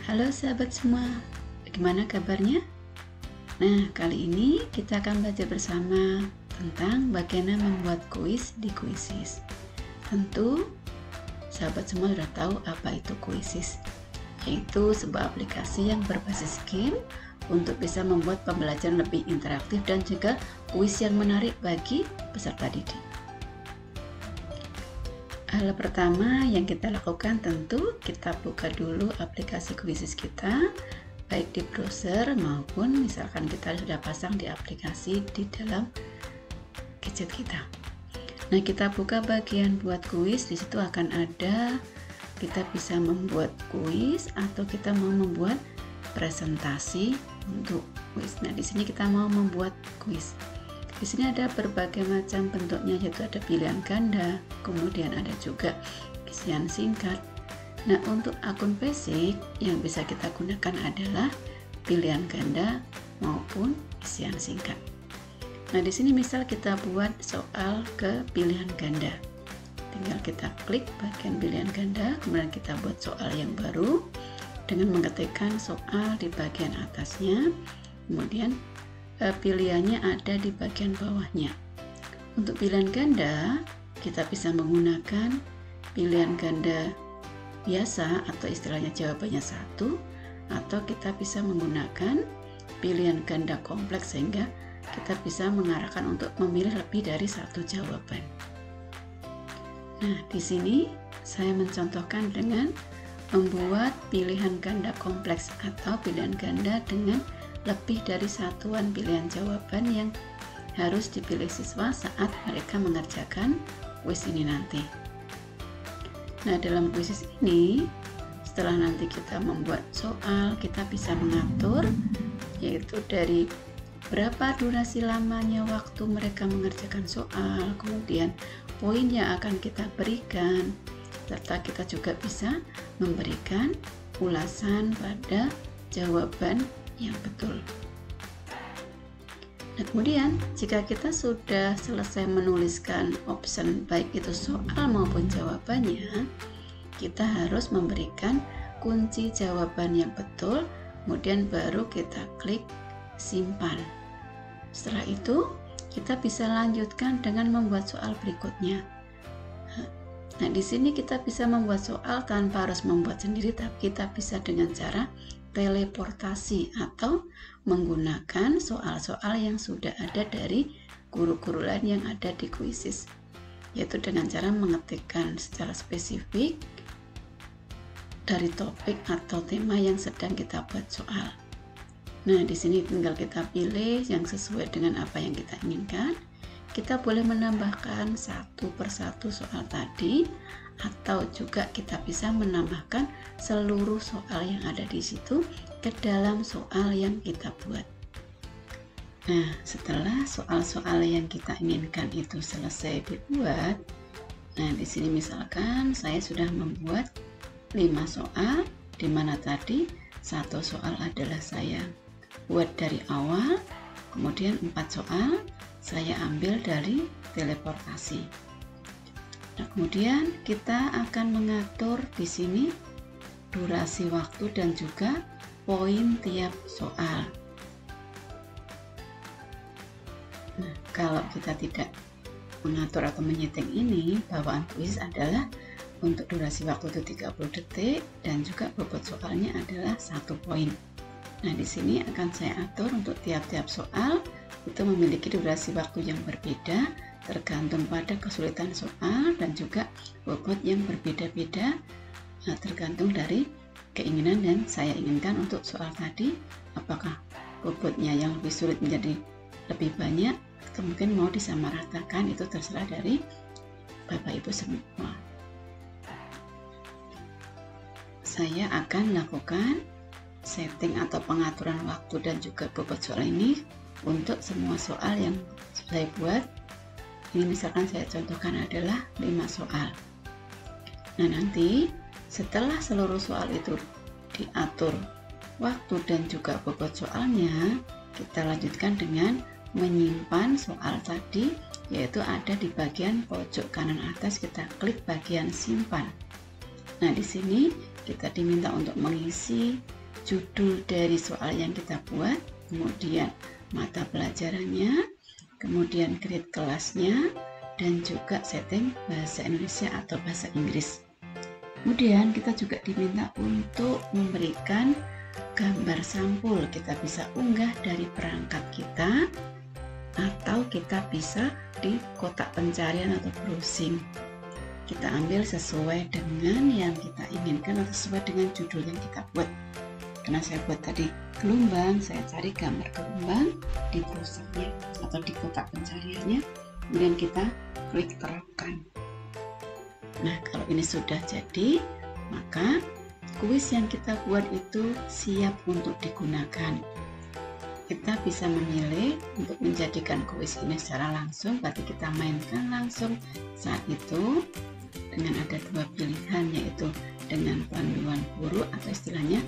Halo sahabat semua, bagaimana kabarnya? Nah, kali ini kita akan belajar bersama tentang bagaimana membuat kuis di Quizizz. Tentu, sahabat semua sudah tahu apa itu Quizizz, yaitu sebuah aplikasi yang berbasis game untuk bisa membuat pembelajaran lebih interaktif dan juga kuis yang menarik bagi peserta didik. Hal pertama yang kita lakukan tentu kita buka dulu aplikasi Quizizz kita, baik di browser maupun misalkan kita sudah pasang di aplikasi di dalam gadget kita. Nah, kita buka bagian buat kuis, di situ akan ada kita bisa membuat kuis atau kita mau membuat presentasi untuk kuis. Nah, di sini kita mau membuat kuis. Di sini ada berbagai macam bentuknya, yaitu ada pilihan ganda, kemudian ada juga isian singkat. Nah, untuk akun basic yang bisa kita gunakan adalah pilihan ganda maupun isian singkat. Nah, di sini misal kita buat soal ke pilihan ganda. Tinggal kita klik bagian pilihan ganda, kemudian kita buat soal yang baru dengan mengetikkan soal di bagian atasnya, kemudian pilihannya ada di bagian bawahnya. Untuk pilihan ganda, kita bisa menggunakan pilihan ganda biasa atau istilahnya jawabannya satu, atau kita bisa menggunakan pilihan ganda kompleks sehingga kita bisa mengarahkan untuk memilih lebih dari satu jawaban. Nah, di sini saya mencontohkan dengan membuat pilihan ganda kompleks atau pilihan ganda dengan lebih dari satuan pilihan jawaban yang harus dipilih siswa saat mereka mengerjakan kuis ini nanti. Nah, dalam kuis ini setelah nanti kita membuat soal, kita bisa mengatur yaitu dari berapa durasi lamanya waktu mereka mengerjakan soal, kemudian poin yang akan kita berikan, serta kita juga bisa memberikan ulasan pada jawaban yang betul. Nah, kemudian jika kita sudah selesai menuliskan option baik itu soal maupun jawabannya, kita harus memberikan kunci jawaban yang betul, kemudian baru kita klik simpan. Setelah itu kita bisa lanjutkan dengan membuat soal berikutnya. Nah, di sini kita bisa membuat soal tanpa harus membuat sendiri, tapi kita bisa dengan cara teleportasi atau menggunakan soal-soal yang sudah ada dari guru-guru lain yang ada di Quizizz, yaitu dengan cara mengetikkan secara spesifik dari topik atau tema yang sedang kita buat soal. Nah, di sini tinggal kita pilih yang sesuai dengan apa yang kita inginkan. Kita boleh menambahkan satu persatu soal tadi, atau juga kita bisa menambahkan seluruh soal yang ada di situ ke dalam soal yang kita buat. Nah, setelah soal-soal yang kita inginkan itu selesai dibuat, nah di sini misalkan saya sudah membuat 5 soal, di mana tadi satu soal adalah saya buat dari awal, kemudian 4 soal saya ambil dari teleportasi. Nah, kemudian kita akan mengatur di sini durasi waktu dan juga poin tiap soal. Nah, kalau kita tidak mengatur atau menyeting ini, bawaan kuis adalah untuk durasi waktu itu 30 detik dan juga bobot soalnya adalah 1 poin. Nah, di sini akan saya atur untuk tiap-tiap soal itu memiliki durasi waktu yang berbeda tergantung pada kesulitan soal dan juga bobot yang berbeda-beda, tergantung dari keinginan dan saya inginkan untuk soal tadi apakah bobotnya yang lebih sulit menjadi lebih banyak atau mungkin mau disamaratakan, itu terserah dari Bapak Ibu semua. Saya akan melakukan setting atau pengaturan waktu dan juga bobot soal ini untuk semua soal yang saya buat. Ini misalkan saya contohkan adalah 5 soal. Nah, nanti setelah seluruh soal itu diatur waktu dan juga bobot soalnya, kita lanjutkan dengan menyimpan soal tadi, yaitu ada di bagian pojok kanan atas, kita klik bagian simpan. Nah, di sini kita diminta untuk mengisi judul dari soal yang kita buat, kemudian mata pelajarannya, kemudian grade kelasnya, dan juga setting bahasa Indonesia atau bahasa Inggris. Kemudian kita juga diminta untuk memberikan gambar sampul. Kita bisa unggah dari perangkat kita atau kita bisa di kotak pencarian atau browsing. Kita ambil sesuai dengan yang kita inginkan atau sesuai dengan judul yang kita buat. Karena saya buat tadi gelombang, saya cari gambar gelombang di browsernya atau di kotak pencariannya, kemudian kita klik terapkan. Nah, kalau ini sudah jadi, maka kuis yang kita buat itu siap untuk digunakan. Kita bisa memilih untuk menjadikan kuis ini secara langsung, berarti kita mainkan langsung saat itu dengan ada dua pilihan, yaitu dengan panduan guru atau istilahnya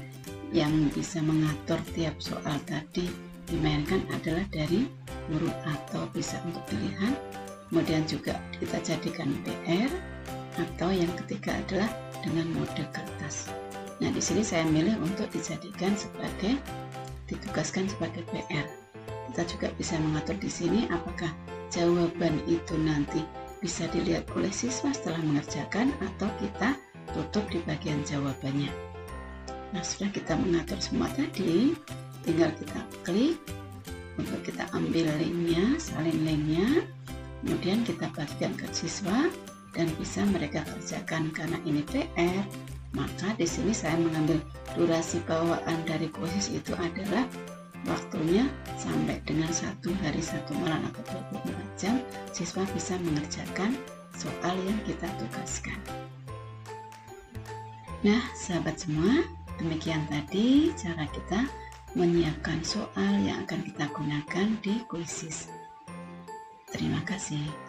yang bisa mengatur tiap soal tadi dimainkan adalah dari guru, atau bisa untuk pilihan. Kemudian juga kita jadikan PR, atau yang ketiga adalah dengan mode kertas. Nah, di sini saya milih untuk ditugaskan sebagai PR. Kita juga bisa mengatur di sini apakah jawaban itu nanti bisa dilihat oleh siswa setelah mengerjakan atau kita tutup di bagian jawabannya. Nah, setelah kita mengatur semua tadi, tinggal kita klik untuk kita ambil linknya, salin linknya, kemudian kita bagikan ke siswa dan bisa mereka kerjakan. Karena ini PR, maka di sini saya mengambil durasi bawaan dari kuis itu adalah waktunya sampai dengan 1 hari 1 malam atau 24 jam siswa bisa mengerjakan soal yang kita tugaskan. Nah, sahabat semua, demikian tadi cara kita menyiapkan soal yang akan kita gunakan di Quizzes. Terima kasih.